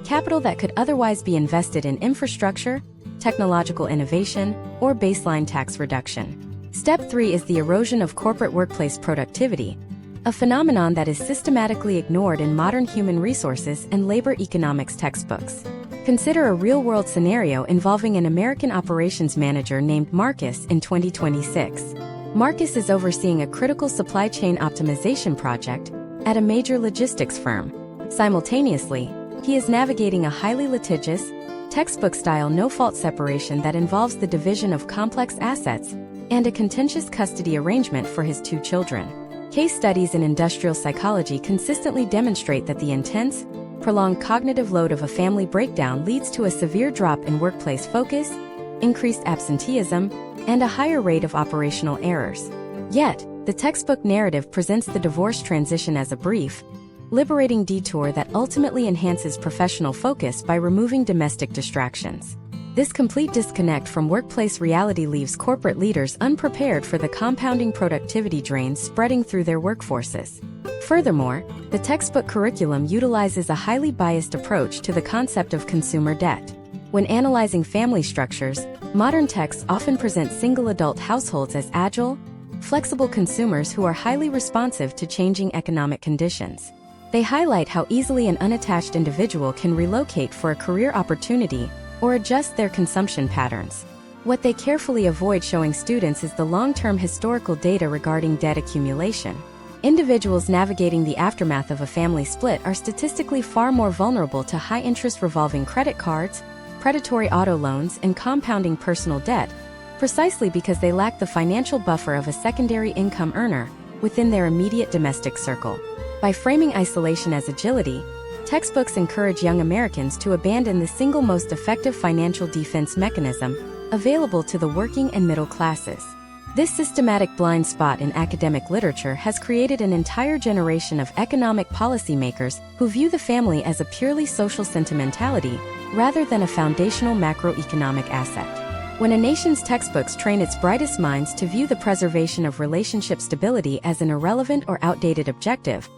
capital that could otherwise be invested in infrastructure, technological innovation, or baseline tax reduction. Step 3 is the erosion of corporate workplace productivity, a phenomenon that is systematically ignored in modern human resources and labor economics textbooks. Consider a real-world scenario involving an American operations manager named Marcus in 2026. Marcus is overseeing a critical supply chain optimization project at a major logistics firm. Simultaneously, he is navigating a highly litigious, textbook-style no-fault separation that involves the division of complex assets and a contentious custody arrangement for his 2 children. Case studies in industrial psychology consistently demonstrate that the intense, prolonged cognitive load of a family breakdown leads to a severe drop in workplace focus, increased absenteeism, and a higher rate of operational errors. Yet, the textbook narrative presents the divorce transition as a brief, liberating detour that ultimately enhances professional focus by removing domestic distractions. This complete disconnect from workplace reality leaves corporate leaders unprepared for the compounding productivity drains spreading through their workforces. Furthermore, the textbook curriculum utilizes a highly biased approach to the concept of consumer debt. When analyzing family structures, modern texts often present single adult households as agile, flexible consumers who are highly responsive to changing economic conditions. They highlight how easily an unattached individual can relocate for a career opportunity or adjust their consumption patterns. What they carefully avoid showing students is the long-term historical data regarding debt accumulation. Individuals navigating the aftermath of a family split are statistically far more vulnerable to high-interest revolving credit cards, predatory auto loans, and compounding personal debt, precisely because they lack the financial buffer of a secondary income earner within their immediate domestic circle. By framing isolation as agility, textbooks encourage young Americans to abandon the single most effective financial defense mechanism available to the working and middle classes. This systematic blind spot in academic literature has created an entire generation of economic policymakers who view the family as a purely social sentimentality rather than a foundational macroeconomic asset. When a nation's textbooks train its brightest minds to view the preservation of relationship stability as an irrelevant or outdated objective,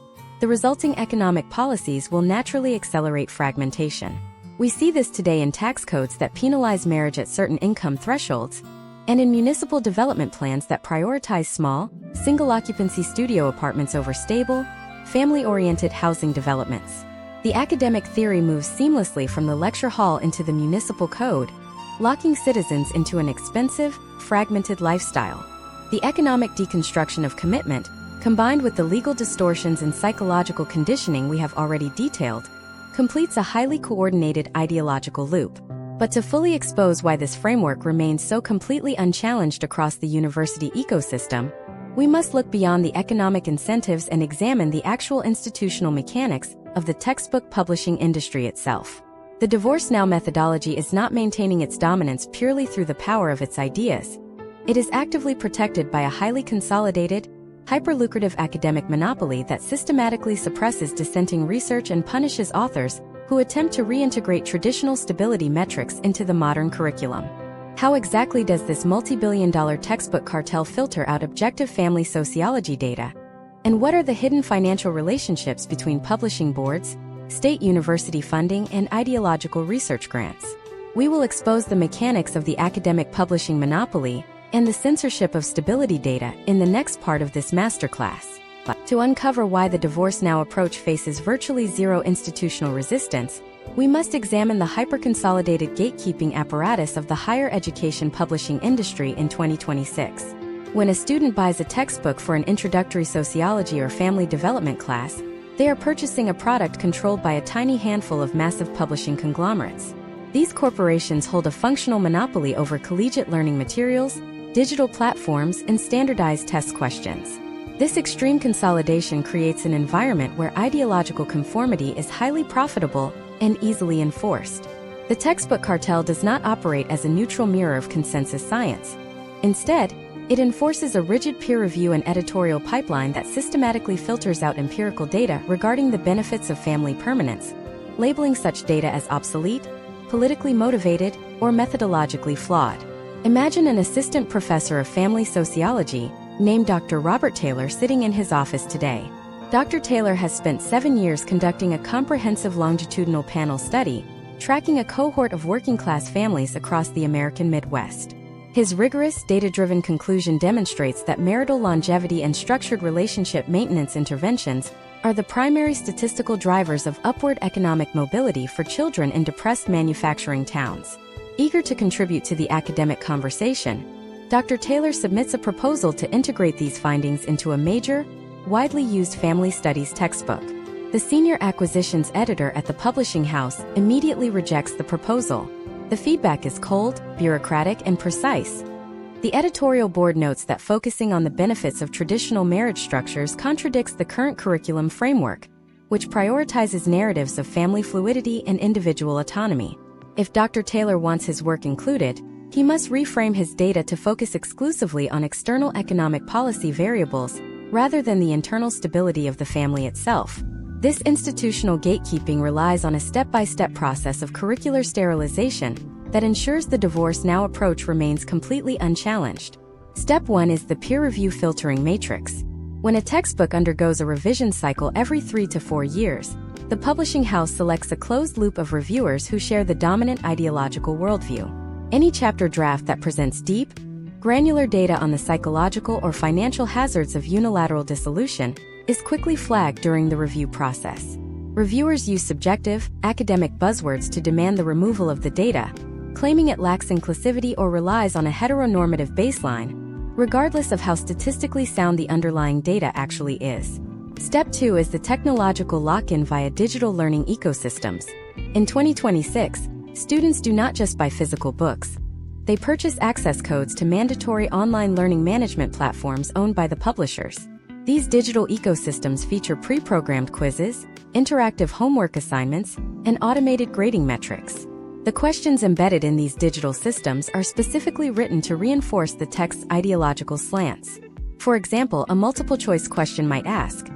the resulting economic policies will naturally accelerate fragmentation. We see this today in tax codes that penalize marriage at certain income thresholds, and in municipal development plans that prioritize small, single-occupancy studio apartments over stable, family-oriented housing developments. The academic theory moves seamlessly from the lecture hall into the municipal code, locking citizens into an expensive, fragmented lifestyle. The economic deconstruction of commitment, combined with the legal distortions and psychological conditioning we have already detailed, completes a highly coordinated ideological loop. But to fully expose why this framework remains so completely unchallenged across the university ecosystem, we must look beyond the economic incentives and examine the actual institutional mechanics of the textbook publishing industry itself. The Divorce Now methodology is not maintaining its dominance purely through the power of its ideas. It is actively protected by a highly consolidated, hyper-lucrative academic monopoly that systematically suppresses dissenting research and punishes authors who attempt to reintegrate traditional stability metrics into the modern curriculum. How exactly does this multi-billion-dollar textbook cartel filter out objective family sociology data? And what are the hidden financial relationships between publishing boards, state university funding, and ideological research grants? We will expose the mechanics of the academic publishing monopoly and the censorship of stability data in the next part of this masterclass. To uncover why the divorce now approach faces virtually zero institutional resistance, we must examine the hyper-consolidated gatekeeping apparatus of the higher education publishing industry in 2026. When a student buys a textbook for an introductory sociology or family development class, they are purchasing a product controlled by a tiny handful of massive publishing conglomerates. These corporations hold a functional monopoly over collegiate learning materials, digital platforms, and standardized test questions. This extreme consolidation creates an environment where ideological conformity is highly profitable and easily enforced. The textbook cartel does not operate as a neutral mirror of consensus science. Instead, it enforces a rigid peer review and editorial pipeline that systematically filters out empirical data regarding the benefits of family permanence, labeling such data as obsolete, politically motivated, or methodologically flawed. Imagine an assistant professor of family sociology, named Dr. Robert Taylor, sitting in his office today. Dr. Taylor has spent 7 years conducting a comprehensive longitudinal panel study, tracking a cohort of working-class families across the American Midwest. His rigorous, data-driven conclusion demonstrates that marital longevity and structured relationship maintenance interventions are the primary statistical drivers of upward economic mobility for children in depressed manufacturing towns. Eager to contribute to the academic conversation, Dr. Taylor submits a proposal to integrate these findings into a major, widely used family studies textbook. The senior acquisitions editor at the publishing house immediately rejects the proposal. The feedback is cold, bureaucratic, and precise. The editorial board notes that focusing on the benefits of traditional marriage structures contradicts the current curriculum framework, which prioritizes narratives of family fluidity and individual autonomy. If Dr. Taylor wants his work included, he must reframe his data to focus exclusively on external economic policy variables rather than the internal stability of the family itself. This institutional gatekeeping relies on a step-by-step process of curricular sterilization that ensures the divorce now approach remains completely unchallenged. Step 1 is the peer review filtering matrix. When a textbook undergoes a revision cycle every 3 to 4 years, the publishing house selects a closed loop of reviewers who share the dominant ideological worldview. Any chapter draft that presents deep, granular data on the psychological or financial hazards of unilateral dissolution is quickly flagged during the review process. Reviewers use subjective, academic buzzwords to demand the removal of the data, claiming it lacks inclusivity or relies on a heteronormative baseline, regardless of how statistically sound the underlying data actually is. Step 2 is the technological lock-in via digital learning ecosystems. In 2026, students do not just buy physical books. They purchase access codes to mandatory online learning management platforms owned by the publishers. These digital ecosystems feature pre-programmed quizzes, interactive homework assignments, and automated grading metrics. The questions embedded in these digital systems are specifically written to reinforce the text's ideological slants. For example, a multiple-choice question might ask,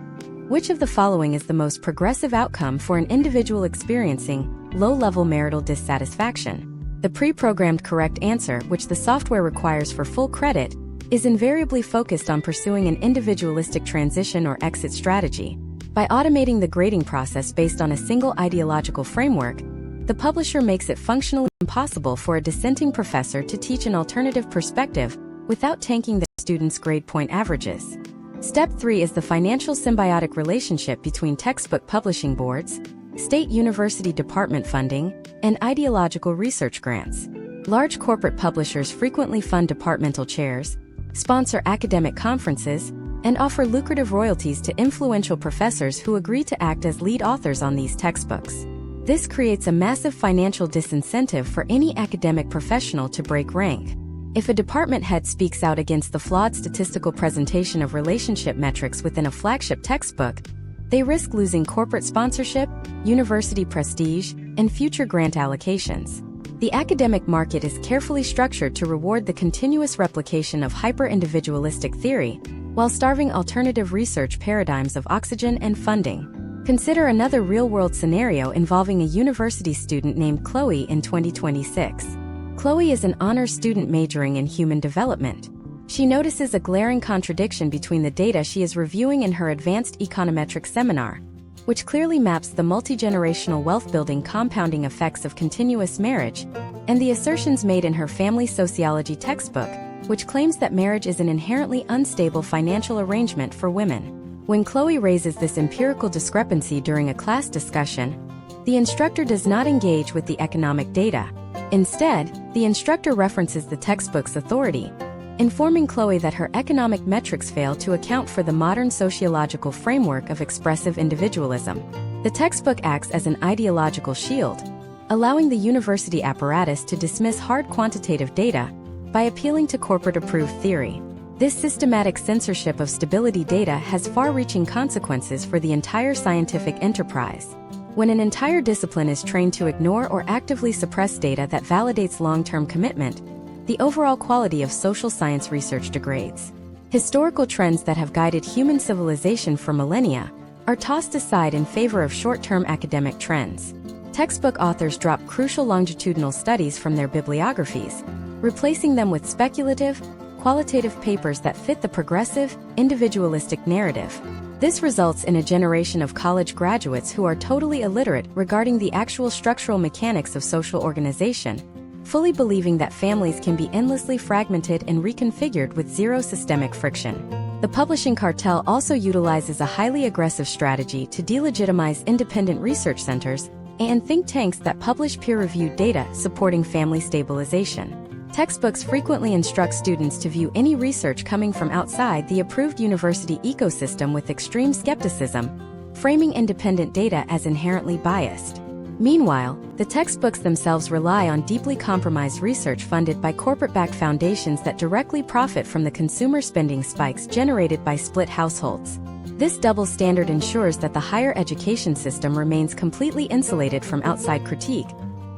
which of the following is the most progressive outcome for an individual experiencing low-level marital dissatisfaction? The pre-programmed correct answer, which the software requires for full credit, is invariably focused on pursuing an individualistic transition or exit strategy. By automating the grading process based on a single ideological framework, the publisher makes it functionally impossible for a dissenting professor to teach an alternative perspective without tanking their students' grade point averages. Step 3 is the financial symbiotic relationship between textbook publishing boards, state university department funding, and ideological research grants. Large corporate publishers frequently fund departmental chairs, sponsor academic conferences, and offer lucrative royalties to influential professors who agree to act as lead authors on these textbooks. This creates a massive financial disincentive for any academic professional to break rank. If a department head speaks out against the flawed statistical presentation of relationship metrics within a flagship textbook, they risk losing corporate sponsorship, university prestige, and future grant allocations. The academic market is carefully structured to reward the continuous replication of hyper-individualistic theory, while starving alternative research paradigms of oxygen and funding. Consider another real-world scenario involving a university student named Chloe in 2026. Chloe is an honors student majoring in human development. She notices a glaring contradiction between the data she is reviewing in her advanced econometrics seminar, which clearly maps the multi-generational wealth-building compounding effects of continuous marriage, and the assertions made in her family sociology textbook, which claims that marriage is an inherently unstable financial arrangement for women. When Chloe raises this empirical discrepancy during a class discussion, the instructor does not engage with the economic data. Instead, the instructor references the textbook's authority, informing Chloe that her economic metrics fail to account for the modern sociological framework of expressive individualism. The textbook acts as an ideological shield, allowing the university apparatus to dismiss hard quantitative data by appealing to corporate-approved theory. This systematic censorship of stability data has far-reaching consequences for the entire scientific enterprise. When an entire discipline is trained to ignore or actively suppress data that validates long-term commitment, the overall quality of social science research degrades. Historical trends that have guided human civilization for millennia are tossed aside in favor of short-term academic trends. Textbook authors drop crucial longitudinal studies from their bibliographies, replacing them with speculative, qualitative papers that fit the progressive, individualistic narrative. This results in a generation of college graduates who are totally illiterate regarding the actual structural mechanics of social organization, fully believing that families can be endlessly fragmented and reconfigured with zero systemic friction. The publishing cartel also utilizes a highly aggressive strategy to delegitimize independent research centers and think tanks that publish peer-reviewed data supporting family stabilization. Textbooks frequently instruct students to view any research coming from outside the approved university ecosystem with extreme skepticism, framing independent data as inherently biased. Meanwhile, the textbooks themselves rely on deeply compromised research funded by corporate-backed foundations that directly profit from the consumer spending spikes generated by split households. This double standard ensures that the higher education system remains completely insulated from outside critique,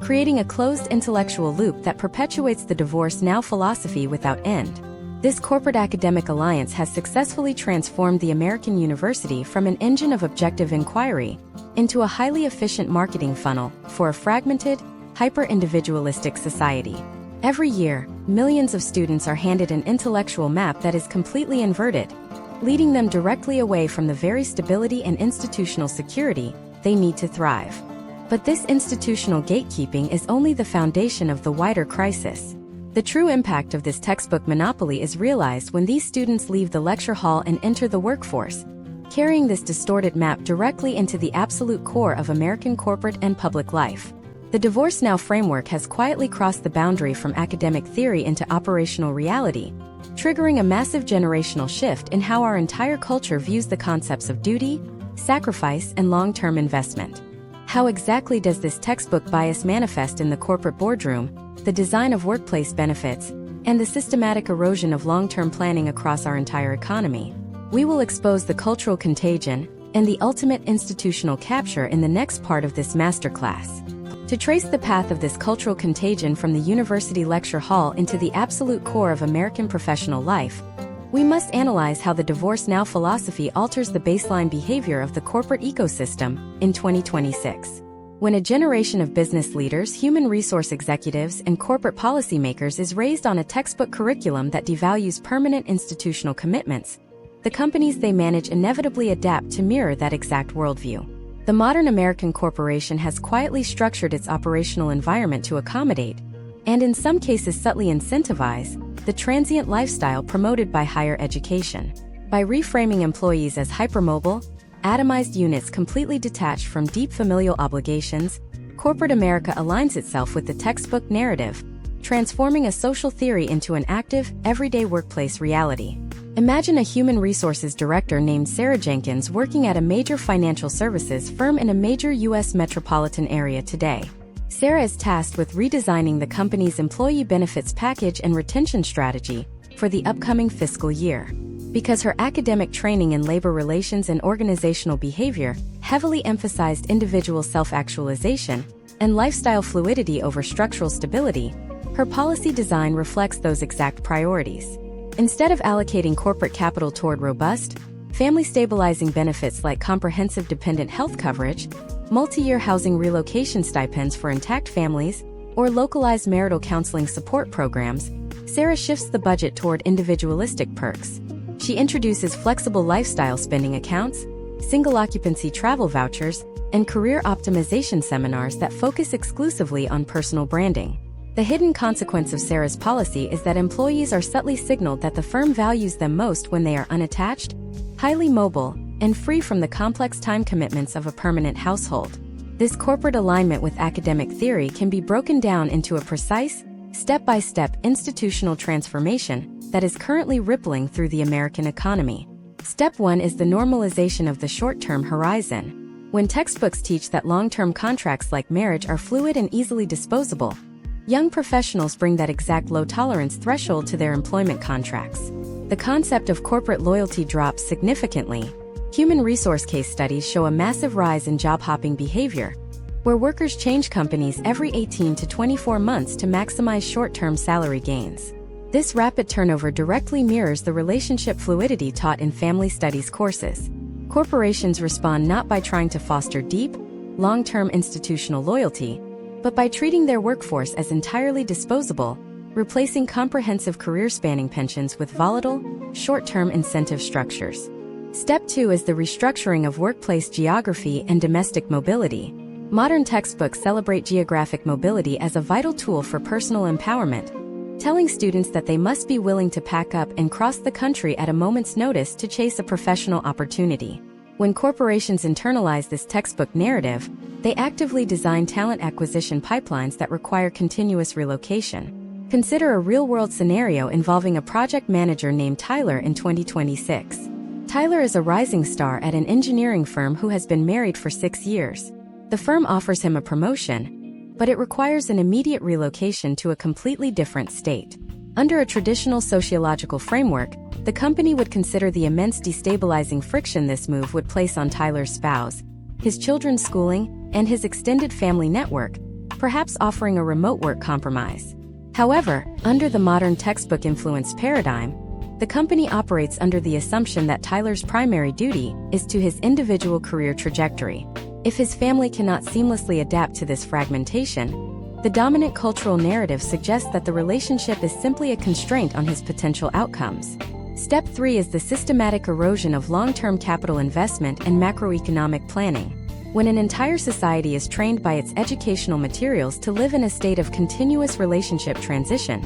creating a closed intellectual loop that perpetuates the divorce now philosophy without end. This corporate academic alliance has successfully transformed the American university from an engine of objective inquiry into a highly efficient marketing funnel for a fragmented, hyper-individualistic society. Every year, millions of students are handed an intellectual map that is completely inverted, leading them directly away from the very stability and institutional security they need to thrive. But this institutional gatekeeping is only the foundation of the wider crisis. The true impact of this textbook monopoly is realized when these students leave the lecture hall and enter the workforce, carrying this distorted map directly into the absolute core of American corporate and public life. The Divorce Now framework has quietly crossed the boundary from academic theory into operational reality, triggering a massive generational shift in how our entire culture views the concepts of duty, sacrifice, and long-term investment. How exactly does this textbook bias manifest in the corporate boardroom, the design of workplace benefits, and the systematic erosion of long-term planning across our entire economy? We will expose the cultural contagion and the ultimate institutional capture in the next part of this masterclass. To trace the path of this cultural contagion from the university lecture hall into the absolute core of American professional life, we must analyze how the Divorce Now philosophy alters the baseline behavior of the corporate ecosystem in 2026. When a generation of business leaders, human resource executives, and corporate policymakers is raised on a textbook curriculum that devalues permanent institutional commitments, the companies they manage inevitably adapt to mirror that exact worldview. The modern American corporation has quietly structured its operational environment to accommodate, and in some cases subtly incentivize, the transient lifestyle promoted by higher education. By reframing employees as hypermobile, atomized units completely detached from deep familial obligations, corporate America aligns itself with the textbook narrative, transforming a social theory into an active, everyday workplace reality. Imagine a human resources director named Sarah Jenkins working at a major financial services firm in a major U.S. metropolitan area today. Sarah is tasked with redesigning the company's employee benefits package and retention strategy for the upcoming fiscal year. Because her academic training in labor relations and organizational behavior heavily emphasized individual self-actualization and lifestyle fluidity over structural stability, her policy design reflects those exact priorities. Instead of allocating corporate capital toward robust, family-stabilizing benefits like comprehensive dependent health coverage, multi-year housing relocation stipends for intact families, or localized marital counseling support programs, Sarah shifts the budget toward individualistic perks. She introduces flexible lifestyle spending accounts, single-occupancy travel vouchers, and career optimization seminars that focus exclusively on personal branding. The hidden consequence of Sarah's policy is that employees are subtly signaled that the firm values them most when they are unattached, highly mobile, and free from the complex time commitments of a permanent household. This corporate alignment with academic theory can be broken down into a precise, step-by-step institutional transformation that is currently rippling through the American economy. Step 1 is the normalization of the short-term horizon. When textbooks teach that long-term contracts like marriage are fluid and easily disposable, young professionals bring that exact low-tolerance threshold to their employment contracts. The concept of corporate loyalty drops significantly. Human resource case studies show a massive rise in job-hopping behavior, where workers change companies every 18 to 24 months to maximize short-term salary gains. This rapid turnover directly mirrors the relationship fluidity taught in family studies courses. Corporations respond not by trying to foster deep, long-term institutional loyalty, but by treating their workforce as entirely disposable, replacing comprehensive career-spanning pensions with volatile, short-term incentive structures. Step 2 is the restructuring of workplace geography and domestic mobility. Modern textbooks celebrate geographic mobility as a vital tool for personal empowerment, telling students that they must be willing to pack up and cross the country at a moment's notice to chase a professional opportunity. When corporations internalize this textbook narrative, they actively design talent acquisition pipelines that require continuous relocation. Consider a real-world scenario involving a project manager named Tyler in 2026. Tyler is a rising star at an engineering firm who has been married for 6 years. The firm offers him a promotion, but it requires an immediate relocation to a completely different state. Under a traditional sociological framework, the company would consider the immense destabilizing friction this move would place on Tyler's spouse, his children's schooling, and his extended family network, perhaps offering a remote work compromise. However, under the modern textbook-influenced paradigm, the company operates under the assumption that Tyler's primary duty is to his individual career trajectory. If his family cannot seamlessly adapt to this fragmentation, the dominant cultural narrative suggests that the relationship is simply a constraint on his potential outcomes. Step 3 is the systematic erosion of long-term capital investment and macroeconomic planning. When an entire society is trained by its educational materials to live in a state of continuous relationship transition,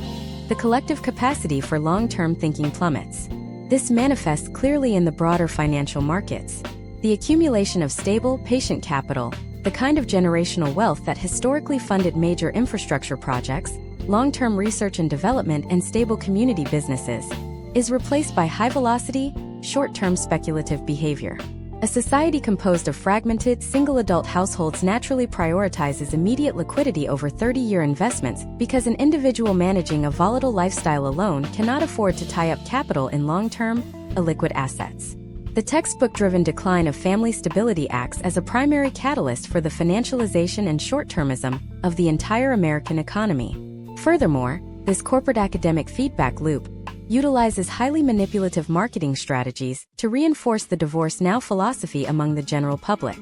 the collective capacity for long-term thinking plummets. This manifests clearly in the broader financial markets. The accumulation of stable, patient capital, the kind of generational wealth that historically funded major infrastructure projects, long-term research and development, and stable community businesses, is replaced by high-velocity, short-term speculative behavior. A society composed of fragmented, single-adult households naturally prioritizes immediate liquidity over 30-year investments because an individual managing a volatile lifestyle alone cannot afford to tie up capital in long-term, illiquid assets. The textbook-driven decline of family stability acts as a primary catalyst for the financialization and short-termism of the entire American economy. Furthermore, this corporate academic feedback loop utilizes highly manipulative marketing strategies to reinforce the divorce now philosophy among the general public.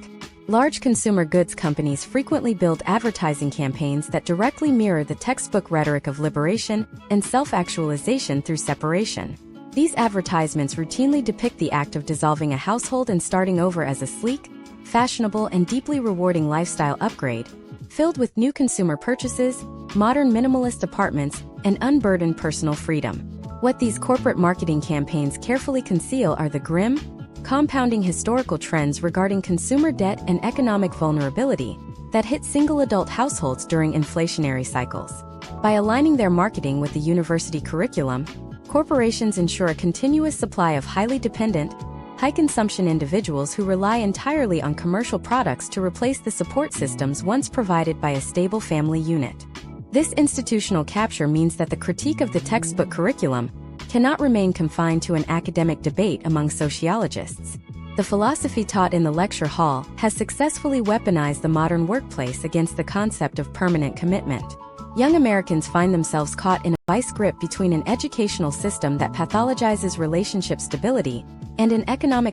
Large consumer goods companies frequently build advertising campaigns that directly mirror the textbook rhetoric of liberation and self-actualization through separation. These advertisements routinely depict the act of dissolving a household and starting over as a sleek, fashionable, and deeply rewarding lifestyle upgrade, filled with new consumer purchases, modern minimalist apartments, and unburdened personal freedom. What these corporate marketing campaigns carefully conceal are the grim, compounding historical trends regarding consumer debt and economic vulnerability that hit single-adult households during inflationary cycles. By aligning their marketing with the university curriculum, corporations ensure a continuous supply of highly dependent, high-consumption individuals who rely entirely on commercial products to replace the support systems once provided by a stable family unit. This institutional capture means that the critique of the textbook curriculum cannot remain confined to an academic debate among sociologists. The philosophy taught in the lecture hall has successfully weaponized the modern workplace against the concept of permanent commitment. Young Americans find themselves caught in a vice grip between an educational system that pathologizes relationship stability and an economic